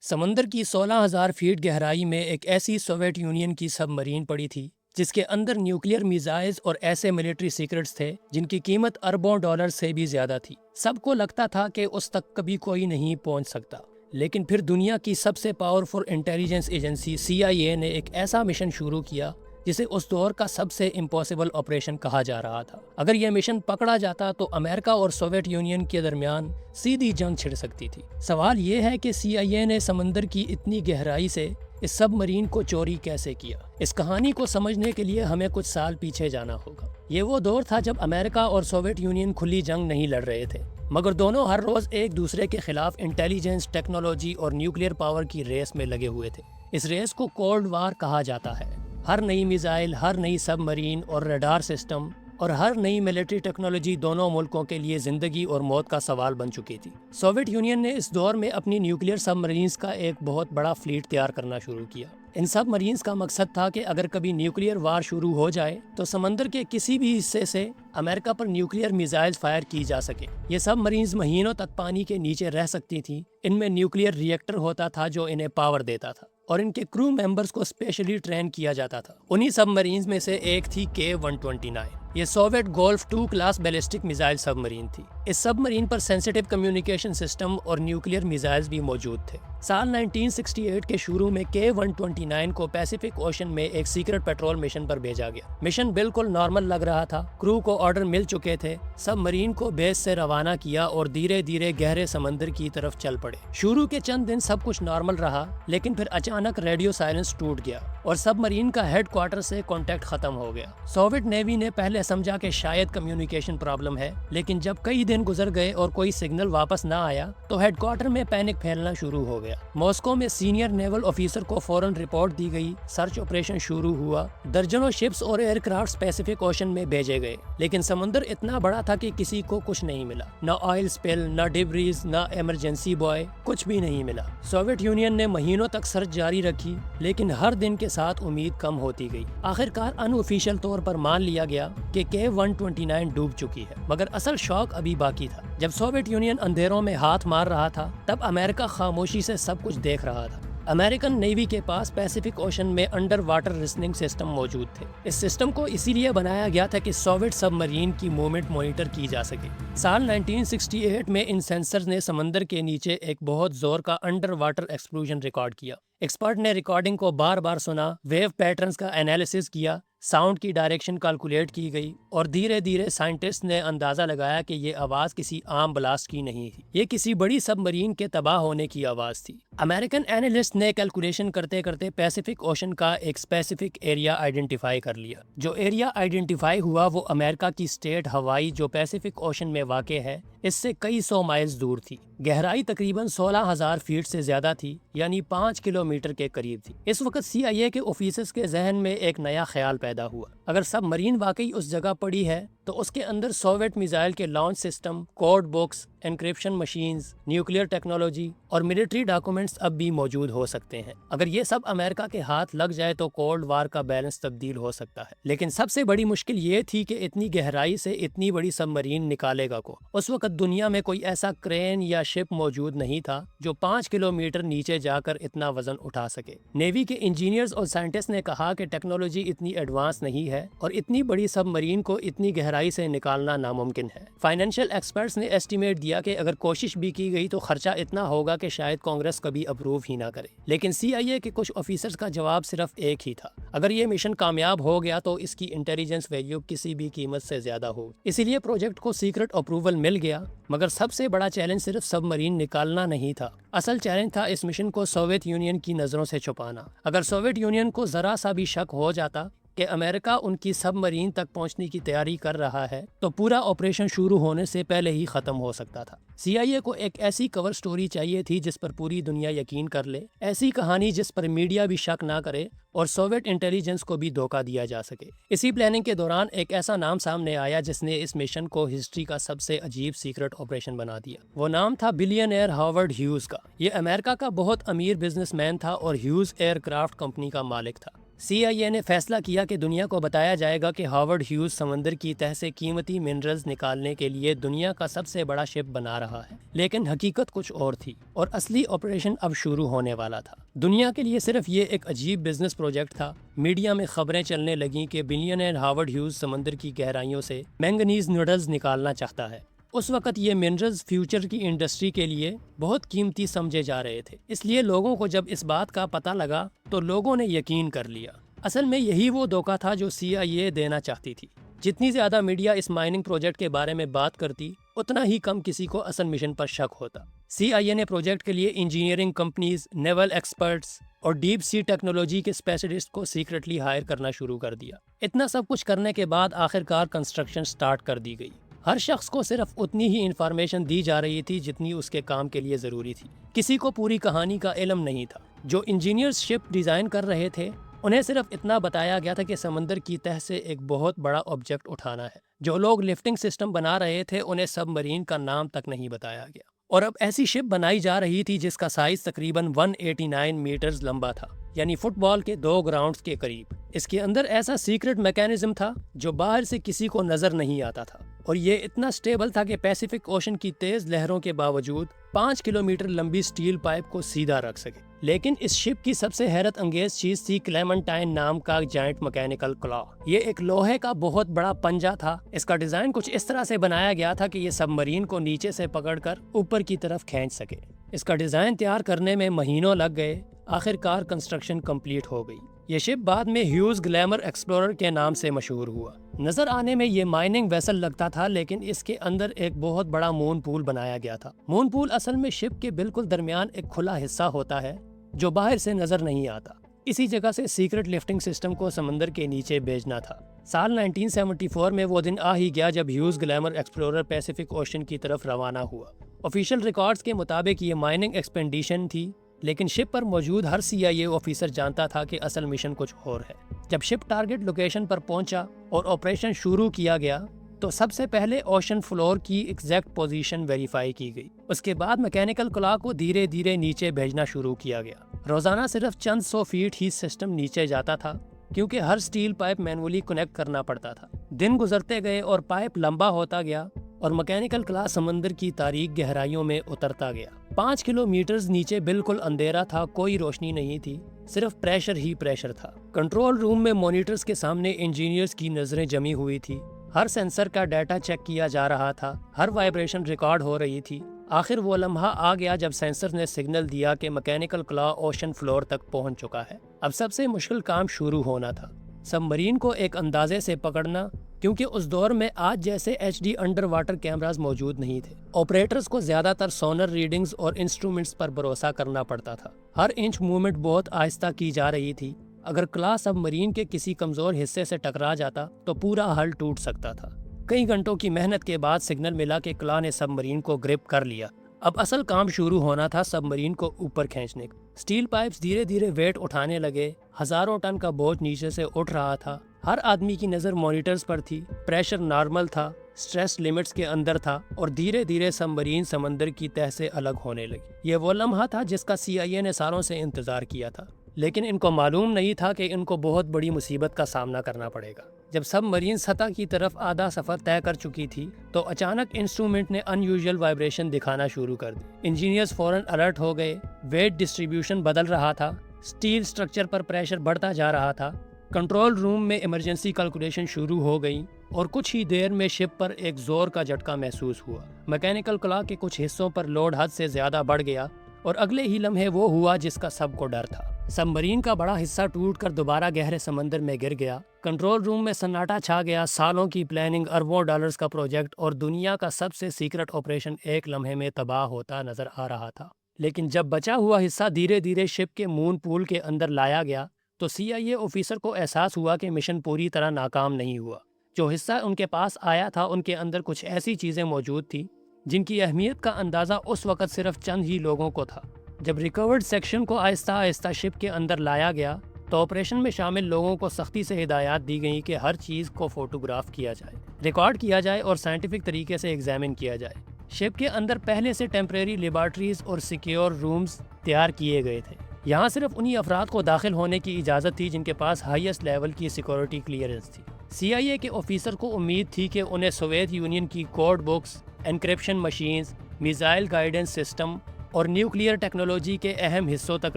سمندر کی 16,000 فیٹ گہرائی میں ایک ایسی سوویت یونین کی سب مرین پڑی تھی جس کے اندر نیوکلیئر میزائلز اور ایسے ملٹری سیکرٹس تھے جن کی قیمت اربوں ڈالر سے بھی زیادہ تھی۔ سب کو لگتا تھا کہ اس تک کبھی کوئی نہیں پہنچ سکتا، لیکن پھر دنیا کی سب سے پاورفل انٹیلیجنس ایجنسی CIA نے ایک ایسا مشن شروع کیا جسے اس دور کا سب سے امپاسبل آپریشن کہا جا رہا تھا۔ اگر یہ مشن پکڑا جاتا تو امریکہ اور سوویت یونین کے درمیان سیدھی جنگ چھڑ سکتی تھی۔ سوال یہ ہے کہ CIA نے سمندر کی اتنی گہرائی سے اس سب مرین کو چوری کیسے کیا؟ اس کہانی کو سمجھنے کے لیے ہمیں کچھ سال پیچھے جانا ہوگا۔ یہ وہ دور تھا جب امریکہ اور سوویت یونین کھلی جنگ نہیں لڑ رہے تھے، مگر دونوں ہر روز ایک دوسرے کے خلاف انٹیلیجنس، ٹیکنالوجی اور نیوکلیئر پاور کی ریس میں لگے ہوئے تھے۔ اس ریس کو کولڈ وار کہا جاتا ہے۔ ہر نئی میزائل، ہر نئی سب مرین اور ریڈار سسٹم اور ہر نئی ملٹری ٹیکنالوجی دونوں ملکوں کے لیے زندگی اور موت کا سوال بن چکی تھی۔ سوویت یونین نے اس دور میں اپنی نیوکلیئر سب مرینز کا ایک بہت بڑا فلیٹ تیار کرنا شروع کیا۔ ان سب مرینز کا مقصد تھا کہ اگر کبھی نیوکلیئر وار شروع ہو جائے تو سمندر کے کسی بھی حصے سے امریکہ پر نیوکلیئر میزائلز فائر کی جا سکے۔ یہ سب مرینز مہینوں تک پانی کے نیچے رہ سکتی تھیں۔ ان میں نیوکلیئر ری ایکٹر ہوتا تھا جو انہیں پاور دیتا تھا، اور ان کے کرو ممبرز کو اسپیشلی ٹرین کیا جاتا تھا۔ انہی سب مرینز میں سے ایک تھی K-129۔ یہ Soviet Golf 2 class ballistic missile submarine تھی۔ اس سب مرین پر سینسیٹیو کمیونیکیشن سسٹم اور نیوکلیئر میزائلز بھی موجود تھے۔ سال 1968 کے شروع میں K-129 کو پیسیفک اوشن میں ایک سیکرٹ پیٹرول مشن پر بھیجا گیا۔ مشن بالکل نارمل لگ رہا تھا، کرو کو آرڈر مل چکے تھے۔ سب مرین کو بیس سے روانہ کیا اور دھیرے دھیرے گہرے سمندر کی طرف چل پڑے۔ شروع کے چند دن سب کچھ نارمل رہا، لیکن پھر اچانک ریڈیو سائلنس ٹوٹ گیا اور سب مرین کا ہیڈ کوارٹر سے کانٹیکٹ ختم ہو گیا۔ سوویت نیوی نے پہلے سمجھا کہ شاید کمیونیکیشن پرابلم ہے، لیکن جب کئی دن گزر گئے اور کوئی سگنل واپس نہ آیا تو ہیڈ کوارٹر میں پینک پھیلنا شروع ہو گیا۔ ماسکو میں سینئر نیول آفیسر کو فوراً رپورٹ دی گئی، سرچ آپریشن شروع ہوا۔ درجنوں شپس اور ایئر کرافٹ پیسیفک اوشن میں بھیجے گئے، لیکن سمندر اتنا بڑا تھا کہ کسی کو کچھ نہیں ملا۔ نہ آئل سپل، نہ ڈبریز، نہ ایمرجنسی بوائے، کچھ بھی نہیں ملا۔ سوویت یونین نے مہینوں تک سرچ جاری رکھی، لیکن ہر دن کے ساتھ امید کم ہوتی گئی۔ آخرکار ان آفیشیل طور پر مان لیا گیا کہ K-129 ڈوب چکی ہے، مگر اصل شوق ابھی باقی تھا۔ جب سوویت یونین اندھیروں میں ہاتھ مار رہا تھا، تب امریکہ خاموشی سے سب کچھ دیکھ رہا تھا۔ امریکن نیوی کے پاس پیسیفک اوشن میں انڈر واٹر لسننگ سسٹم موجود تھے۔ اس سسٹم کو اسی لیے بنایا گیا تھا کہ سوویت سب مرین کی موومنٹ مانیٹر کی جا سکے۔ سال 1968 میں ان سینسرز نے سمندر کے نیچے ایک بہت زور کا انڈر واٹر ایکسپلوژن ریکارڈ کیا۔ ایکسپرٹ نے ریکارڈنگ کو بار بار سنا، ویو پیٹرنز کا انالیسس کیا، ساؤنڈ کی ڈائریکشن کیلکولیٹ کی گئی، اور دھیرے دھیرے سائنٹسٹ نے اندازہ لگایا کہ یہ آواز کسی عام بلاسٹ کی نہیں تھی، یہ کسی بڑی سب مرین کے تباہ ہونے کی آواز تھی۔ امریکن اینالسٹ نے کیلکولیشن کرتے کرتے پیسیفک اوشن کا ایک اسپیسیفک ایریا آئیڈینٹیفائی کر لیا۔ جو ایریا آئیڈینٹیفائی ہوا وہ امریکہ کی اسٹیٹ ہوائی، جو پیسیفک اوشن میں واقع ہے، اس سے کئی سو مائلز دور تھی۔ گہرائی تقریباً 16,000 فیٹ سے زیادہ تھی، یعنی 5 کلومیٹر کے قریب تھی۔ اس وقت CIA کے آفیسرز کے ذہن میں ایک نیا خیال پیدا ہوا۔ اگر سب مرین واقعی اس جگہ پڑی ہے تو اس کے اندر سوویت میزائل کے launch system, code books, encryption machines, nuclear technology اور ملٹری ڈاکومنٹس اب بھی موجود ہو سکتے ہیں۔ اگر یہ سب امریکہ کے ہاتھ لگ جائے تو کولڈ وار کا بیلنس تبدیل ہو سکتا ہے۔ لیکن سب سے بڑی مشکل یہ تھی کہ اتنی گہرائی سے اتنی بڑی سب مرین نکالے گا کو۔ اس وقت دنیا میں کوئی ایسا کرین یا شپ موجود نہیں تھا جو 5 کلومیٹر نیچے جا کر اتنا وزن اٹھا سکے۔ نیوی کے انجینئرز اور سائنٹسٹ نے کہا کہ ٹیکنالوجی اتنی ایڈوانس نہیں ہے اور اتنی بڑی سب مرین کو اتنی گہرائی سے نکالنا ناممکن ہے۔ فائنینشیل ایکسپرٹس نے ایسٹیمیٹ دیا کہ اگر کوشش بھی کی گئی تو خرچہ اتنا ہوگا کہ شاید کانگریس کبھی اپروو ہی نہ کرے۔ لیکن CIA کے کچھ آفیسرز کا جواب صرف ایک ہی تھا، اگر یہ مشن کامیاب ہو گیا تو اس کی انٹیلیجنس ویلیو کسی بھی قیمت سے زیادہ ہوگی۔ اسی لیے پروجیکٹ کو سیکرٹ اپروول مل گیا، مگر سب سے بڑا چیلنج صرف سب مرین نکالنا نہیں تھا۔ اصل چیلنج تھا اس مشن کو سوویت یونین کی نظروں سے چھپانا۔ اگر سوویت یونین کو ذرا سا بھی شک ہو جاتا کہ امریکہ ان کی سب مرین تک پہنچنے کی تیاری کر رہا ہے تو پورا آپریشن شروع ہونے سے پہلے ہی ختم ہو سکتا تھا۔ CIA کو ایک ایسی کور سٹوری چاہیے تھی جس پر پوری دنیا یقین کر لے، ایسی کہانی جس پر میڈیا بھی شک نہ کرے اور سوویت انٹیلیجنس کو بھی دھوکہ دیا جا سکے۔ اسی پلاننگ کے دوران ایک ایسا نام سامنے آیا جس نے اس مشن کو ہسٹری کا سب سے عجیب سیکرٹ آپریشن بنا دیا۔ وہ نام تھا بلینئر ہاورڈ ہیوز کا۔ یہ امریکہ کا بہت امیر بزنس مین تھا اور ہیوز ایئر کرافٹ کمپنی کا مالک تھا۔ CIA نے فیصلہ کیا کہ دنیا کو بتایا جائے گا کہ ہاورڈ ہیوز سمندر کی تہہ سے قیمتی منرلز نکالنے کے لیے دنیا کا سب سے بڑا شپ بنا رہا ہے، لیکن حقیقت کچھ اور تھی اور اصلی آپریشن اب شروع ہونے والا تھا۔ دنیا کے لیے صرف یہ ایک عجیب بزنس پروجیکٹ تھا۔ میڈیا میں خبریں چلنے لگیں کہ بلینئر ہاورڈ ہیوز سمندر کی گہرائیوں سے مینگنیز نوڈلز نکالنا چاہتا ہے۔ اس وقت یہ منرلز فیوچر کی انڈسٹری کے لیے بہت قیمتی سمجھے جا رہے تھے، اس لیے لوگوں کو جب اس بات کا پتہ لگا تو لوگوں نے یقین کر لیا۔ اصل میں یہی وہ دھوکہ تھا جو CIA دینا چاہتی تھی۔ جتنی زیادہ میڈیا اس مائننگ پروجیکٹ کے بارے میں بات کرتی، اتنا ہی کم کسی کو اصل مشن پر شک ہوتا۔ CIA نے پروجیکٹ کے لیے انجینئرنگ کمپنیز، نیول ایکسپرٹس اور ڈیپ سی ٹیکنالوجی کے اسپیشلسٹ کو سیکرٹلی ہائر کرنا شروع کر دیا۔ اتنا سب کچھ کرنے کے بعد آخرکار کنسٹرکشن سٹارٹ کر دی گئی۔ ہر شخص کو صرف اتنی ہی انفارمیشن دی جا رہی تھی جتنی اس کے کام کے لیے ضروری تھی۔ کسی کو پوری کہانی کا علم نہیں تھا۔ جو انجینئرز شپ ڈیزائن کر رہے تھے، انہیں صرف اتنا بتایا گیا تھا کہ سمندر کی تہہ سے ایک بہت بڑا آبجیکٹ اٹھانا ہے۔ جو لوگ لفٹنگ سسٹم بنا رہے تھے، انہیں سب مرین کا نام تک نہیں بتایا گیا۔ اور اب ایسی شپ بنائی جا رہی تھی جس کا سائز تقریباً 189 میٹرز لمبا تھا، یعنی فٹ بال کے 2 گراؤنڈز کے قریب۔ اس کے اندر ایسا سیکرٹ میکینزم تھا جو باہر سے کسی کو نظر نہیں آتا تھا، اور یہ اتنا سٹیبل تھا کہ پیسیفک اوشن کی تیز لہروں کے باوجود 5 کلومیٹر لمبی سٹیل پائپ کو سیدھا رکھ سکے۔ لیکن اس شپ کی سب سے حیرت انگیز چیز تھی کلیمنٹائن نام کا جائنٹ مکینیکل کلا۔ یہ ایک لوہے کا بہت بڑا پنجہ تھا۔ اس کا ڈیزائن کچھ اس طرح سے بنایا گیا تھا کہ یہ سب مرین کو نیچے سے پکڑ کر اوپر کی طرف کھینچ سکے۔ اس کا ڈیزائن تیار کرنے میں مہینوں لگ گئے۔ آخرکار کنسٹرکشن کمپلیٹ ہو گئی۔ یہ شپ بعد میں ہیوز گلیمر ایکسپلورر کے نام سے مشہور ہوا۔ نظر آنے میں یہ مائننگ ویسل لگتا تھا، لیکن اس کے اندر ایک بہت بڑا مون پول بنایا گیا تھا۔ مون پول اصل میں شپ کے بالکل درمیان ایک کھلا حصہ ہوتا ہے جو باہر سے نظر نہیں آتا۔ اسی جگہ سے سیکرٹ لفٹنگ سسٹم کو سمندر کے نیچے بھیجنا تھا۔ سال 1974 میں وہ دن آ ہی گیا جب ہیوز گلیمر ایکسپلورر پیسیفک اوشن کی طرف روانہ ہوا۔ آفیشیل ریکارڈز کے مطابق یہ مائننگ ایکسپیڈیشن تھی، لیکن شپ پر موجود ہر CIA آفیسر جانتا تھا کہ اصل مشن کچھ اور ہے۔ جب شپ ٹارگٹ لوکیشن پر پہنچا اور آپریشن شروع کیا گیا تو سب سے پہلے اوشن فلور کی ایگزیکٹ پوزیشن ویریفائی کی گئی۔ اس کے بعد میکینیکل کلا کو دھیرے دھیرے نیچے بھیجنا شروع کیا گیا۔ روزانہ صرف چند 100 فیٹ ہی سسٹم نیچے جاتا تھا، کیونکہ ہر سٹیل پائپ مینولی کنیکٹ کرنا پڑتا تھا۔ دن گزرتے گئے اور پائپ لمبا ہوتا گیا اور میکینیکل کلا سمندر کی تاریک گہرائیوں میں اترتا گیا۔ 5 کلومیٹرز نیچے بالکل اندھیرا تھا، کوئی روشنی نہیں تھی، صرف پریشر ہی پریشر تھا۔ کنٹرول روم میں مانیٹرز کے سامنے انجینئرز کی نظریں جمی ہوئی تھی۔ ہر سینسر کا ڈیٹا چیک کیا جا رہا تھا، ہر وائبریشن ریکارڈ ہو رہی تھی۔ آخر وہ لمحہ آ گیا جب سینسر نے سگنل دیا کہ میکینیکل کلا اوشن فلور تک پہنچ چکا ہے۔ اب سب سے مشکل کام شروع ہونا تھا، سب مرین کو ایک اندازے سے پکڑنا، کیونکہ اس دور میں آج جیسے HD انڈر واٹر کیمراز موجود نہیں تھے۔ آپریٹرز کو زیادہ تر سونر ریڈنگز اور انسٹرومنٹس پر بھروسہ کرنا پڑتا تھا۔ ہر انچ موومنٹ بہت آہستہ کی جا رہی تھی۔ اگر کلا سب مرین کے کسی کمزور حصے سے ٹکرا جاتا تو پورا حل ٹوٹ سکتا تھا۔ کئی گھنٹوں کی محنت کے بعد سگنل ملا کہ کلا نے سب مرین کو گرپ کر لیا۔ اب اصل کام شروع ہونا تھا، سب مرین کو اوپر کھینچنے کا۔ سٹیل پائپس دھیرے دھیرے ویٹ اٹھانے لگے، ہزاروں ٹن کا بوجھ نیچے سے اٹھ رہا تھا۔ ہر آدمی کی نظر مانیٹرز پر تھی، پریشر نارمل تھا، سٹریس لیمٹس کے اندر تھا، اور دھیرے دھیرے سب مرین سمندر کی تہہ سے الگ ہونے لگی۔ یہ وہ لمحہ تھا جس کا CIA نے سالوں سے انتظار کیا تھا، لیکن ان کو معلوم نہیں تھا کہ ان کو بہت بڑی مصیبت کا سامنا کرنا پڑے گا۔ جب سب مرین سطح کی طرف آدھا سفر طے کر چکی تھی تو اچانک انسٹرومنٹ نے ان یوزول وائبریشن دکھانا شروع کر دی۔ انجینئرز فوراً الرٹ ہو گئے، ویٹ ڈسٹریبیوشن بدل رہا تھا، سٹیل سٹرکچر پر پریشر بڑھتا جا رہا تھا۔ کنٹرول روم میں ایمرجنسی کیلکولیشن شروع ہو گئی اور کچھ ہی دیر میں شپ پر ایک زور کا جھٹکا محسوس ہوا۔ میکینیکل کلا کے کچھ حصوں پر لوڈ حد سے زیادہ بڑھ گیا اور اگلے ہی لمحے وہ ہوا جس کا سب کو ڈر تھا۔ سب مرین کا بڑا حصہ ٹوٹ کر دوبارہ گہرے سمندر میں گر گیا۔ کنٹرول روم میں سناٹا چھا گیا، سالوں کی پلاننگ، اربوں ڈالرز کا پروجیکٹ اور دنیا کا سب سے سیکرٹ آپریشن ایک لمحے میں تباہ ہوتا نظر آ رہا تھا۔ لیکن جب بچا ہوا حصہ دھیرے دھیرے شپ کے مون پول کے اندر لایا گیا تو CIA آفیسر کو احساس ہوا کہ مشن پوری طرح ناکام نہیں ہوا۔ جو حصہ ان کے پاس آیا تھا ان کے اندر کچھ ایسی چیزیں موجود تھیں جن کی اہمیت کا اندازہ اس وقت صرف چند ہی لوگوں کو تھا۔ جب ریکورڈ سیکشن کو آہستہ آہستہ شپ کے اندر لایا گیا تو آپریشن میں شامل لوگوں کو سختی سے ہدایات دی گئیں کہ ہر چیز کو فوٹوگراف کیا جائے، ریکارڈ کیا جائے اور سائنٹیفک طریقے سے ایگزامن کیا جائے۔ شپ کے اندر پہلے سے ٹیمپریری لیبارٹریز اور سیکیور رومز تیار کیے گئے تھے۔ یہاں صرف انہی افراد کو داخل ہونے کی اجازت تھی جن کے پاس ہائیسٹ لیول کی سیکورٹی کلیئرنس تھی۔ سی آئی اے کے آفیسر کو امید تھی کہ انہیں سوویت یونین کی code books, encryption machines, missile guidance system اور نیوکلیئر ٹیکنالوجی کے اہم حصوں تک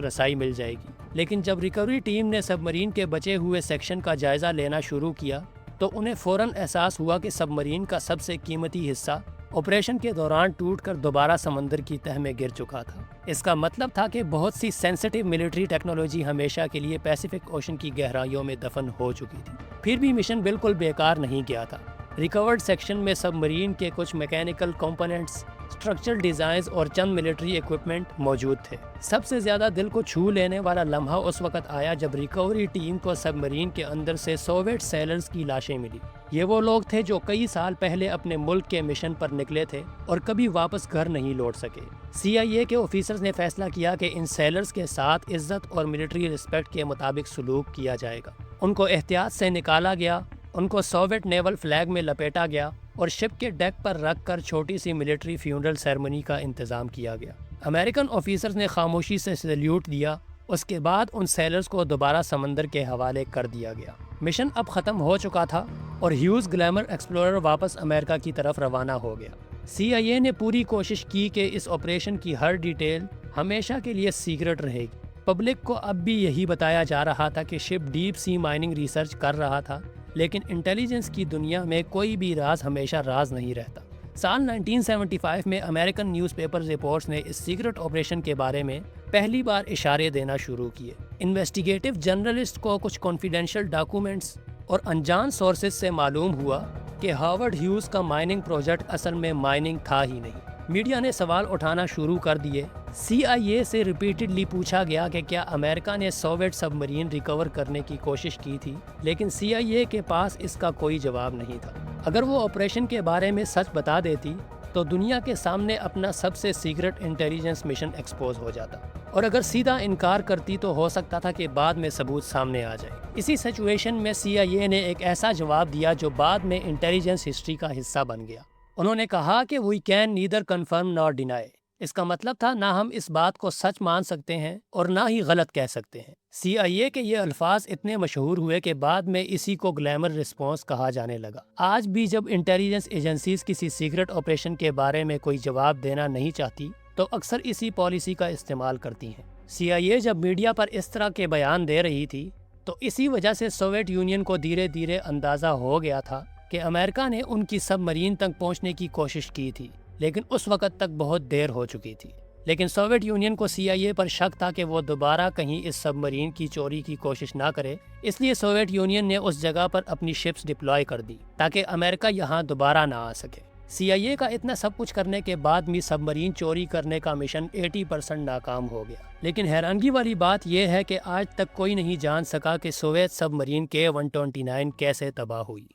رسائی مل جائے گی، لیکن جب ریکوری ٹیم نے سب مرین کے بچے ہوئے سیکشن کا جائزہ لینا شروع کیا تو انہیں فوراً احساس ہوا کہ سب مرین کا سب سے قیمتی حصہ آپریشن کے دوران ٹوٹ کر دوبارہ سمندر کی تہہ میں گر چکا تھا۔ اس کا مطلب تھا کہ بہت سی سینسٹیو ملٹری ٹیکنالوجی ہمیشہ کے لیے پیسیفک اوشن کی گہرائیوں میں دفن ہو چکی تھی۔ پھر بھی مشن بالکل بیکار نہیں گیا تھا۔ ریکورڈ سیکشن میں سب مرین کے کچھ میکینیکل کمپوننٹس، اسٹرکچرل ڈیزائنز اور چند ملٹری ایکوپمنٹ موجود تھے۔ سب سے زیادہ دل کو چھو لینے والا لمحہ اس وقت آیا جب ریکوری ٹیم کو سب مرین کے اندر سے سوویٹ سیلرز کی لاشیں ملی۔ یہ وہ لوگ تھے جو کئی سال پہلے اپنے ملک کے مشن پر نکلے تھے اور کبھی واپس گھر نہیں لوٹ سکے۔ سی آئی اے کے آفیسرز نے فیصلہ کیا کہ ان سیلرز کے ساتھ عزت اور ملٹری رسپیکٹ کے مطابق سلوک کیا جائے گا۔ ان کو احتیاط سے نکالا گیا، ان کو سوویٹ نیول فلیگ میں لپیٹا گیا اور شپ کے ڈیک پر رکھ کر چھوٹی سی ملٹری فیونرل سیرمنی کا انتظام کیا گیا۔ امریکن آفیسرز نے خاموشی سے سیلیوٹ دیا۔ اس کے بعد ان سیلرز کو دوبارہ سمندر کے حوالے کر دیا گیا۔ مشن اب ختم ہو چکا تھا اور ہیوز گلیمر ایکسپلورر واپس امریکہ کی طرف روانہ ہو گیا۔ سی آئی اے نے پوری کوشش کی کہ اس آپریشن کی ہر ڈیٹیل ہمیشہ کے لیے سیکرٹ رہے گی۔ پبلک کو اب بھی یہی بتایا جا رہا تھا کہ شپ ڈیپ سی مائننگ ریسرچ کر رہا تھا، لیکن انٹیلیجنس کی دنیا میں کوئی بھی راز ہمیشہ راز نہیں رہتا۔ سال 1975 میں امریکن نیوز پیپر رپورٹس نے اس سیکرٹ آپریشن کے بارے میں پہلی بار اشارے دینا شروع کیے۔ انویسٹیگیٹو جرنلسٹ کو کچھ کانفیڈینشیل ڈاکومنٹس اور انجان سورسز سے معلوم ہوا کہ ہاورڈ ہیوز کا مائننگ پروجیکٹ اصل میں مائننگ تھا ہی نہیں۔ میڈیا نے سوال اٹھانا شروع کر دیے۔ سی آئی اے سے ریپیٹڈلی پوچھا گیا کہ کیا امریکہ نے سوویٹ سب مرین ریکور کرنے کی کوشش کی تھی، لیکن سی آئی اے کے پاس اس کا کوئی جواب نہیں تھا۔ اگر وہ آپریشن کے بارے میں سچ بتا دیتی تو دنیا کے سامنے اپنا سب سے سیکرٹ انٹیلیجنس مشن ایکسپوز ہو جاتا، اور اگر سیدھا انکار کرتی تو ہو سکتا تھا کہ بعد میں ثبوت سامنے آ جائے۔ اسی سچویشن میں سی آئی اے نے ایک ایسا جواب دیا جو بعد میں انٹیلیجنس ہسٹری کا حصہ بن گیا۔ انہوں نے کہا کہ وی کین نیدر کنفرم نار ڈینائی۔ اس کا مطلب تھا نہ ہم اس بات کو سچ مان سکتے ہیں اور نہ ہی غلط کہہ سکتے ہیں۔ سی آئی اے کے یہ الفاظ اتنے مشہور ہوئے کہ بعد میں اسی کو گلیمر رسپانس کہا جانے لگا۔ آج بھی جب انٹیلیجنس ایجنسیز کسی سیکرٹ آپریشن کے بارے میں کوئی جواب دینا نہیں چاہتی تو اکثر اسی پالیسی کا استعمال کرتی ہیں۔ سی آئی اے جب میڈیا پر اس طرح کے بیان دے رہی تھی تو اسی وجہ سے سوویت یونین کو دھیرے دھیرے اندازہ ہو گیا تھا کہ امریکہ نے ان کی سب مرین تک پہنچنے کی کوشش کی تھی، لیکن اس وقت تک بہت دیر ہو چکی تھی۔ لیکن سوویت یونین کو سی آئی اے پر شک تھا کہ وہ دوبارہ کہیں اس سب مرین کی چوری کی کوشش نہ کرے، اس لیے سوویت یونین نے اس جگہ پر اپنی شپس ڈپلوائے کر دی تاکہ امریکہ یہاں دوبارہ نہ آ سکے۔ سی آئی اے کا اتنا سب کچھ کرنے کے بعد بھی سب مرین چوری کرنے کا مشن 80% ناکام ہو گیا۔ لیکن حیرانگی والی بات یہ ہے کہ آج تک کوئی نہیں جان سکا کہ سوویت سب مرین K-129 کیسے تباہ ہوئی۔